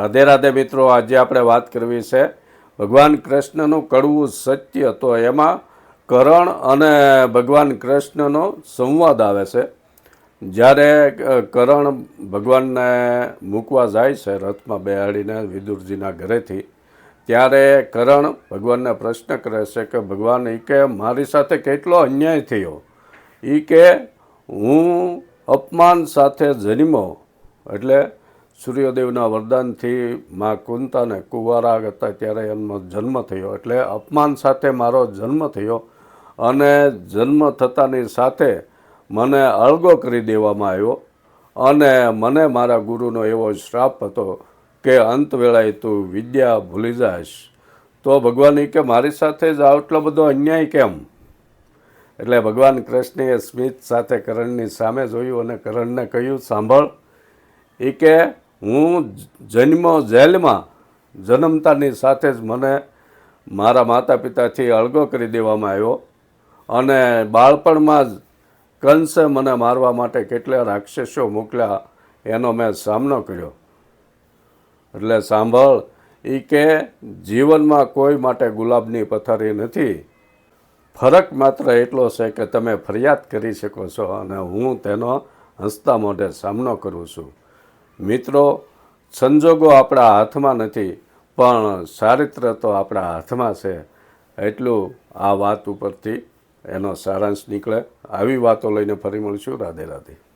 રાધે રાધે મિત્રો, આજે આપણે વાત કરવી છે ભગવાન કૃષ્ણનું કડવું સત્ય. તો એમાં કરણ અને ભગવાન કૃષ્ણનો સંવાદ આવે છે. જ્યારે કરણ ભગવાનને મૂકવા જાય છે રથમાં બેહાડીને વિદુરજીના ઘરેથી, ત્યારે કરણ ભગવાનને પ્રશ્ન કરે છે કે ભગવાન, એ કે મારી સાથે કેટલો અન્યાય થયો. એ કે હું અપમાન સાથે જન્મ્યો, એટલે સૂર્યદેવના વરદાનથી મા કુંતાને કુંવારા હતા ત્યારે એમનો જન્મ થયો, એટલે અપમાન સાથે મારો જન્મ થયો. અને જન્મ થતાની સાથે મને અળગો કરી દેવામાં આવ્યો અને મને મારા ગુરુનો એવો શ્રાપ હતો કે અંત વેળાએ તું વિદ્યા ભૂલી જાશ. તો ભગવાન કે મારી સાથે જ આટલો બધો અન્યાય કેમ? એટલે ભગવાન કૃષ્ણએ સ્મિત સાથે કરણની સામે જોયું અને કરણને કહ્યું, સાંભળ, એ કે હું જન્મો જેલમાં, જન્મતાની સાથે જ મને મારા માતા પિતાથી અળગો કરી દેવામાં આવ્યો અને બાળપણમાં જ કંસે મને મારવા માટે કેટલા રાક્ષસો મોકલ્યા, એનો મેં સામનો કર્યો. એટલે સાંભળ, એ કે જીવનમાં કોઈ માટે ગુલાબની પથારી નથી. ફરક માત્ર એટલો છે કે તમે ફરિયાદ કરી શકો છો અને હું તેનો હસતા મોઢે સામનો કરું છું. મિત્રો, સંજોગો આપણા હાથમાં નથી, પણ ચારિત્ર તો આપણા હાથમાં છે. એટલું આ વાત ઉપરથી એનો સારાંશ નીકળે. આવી વાતો લઈને ફરી મળીશું. રાધે રાધે.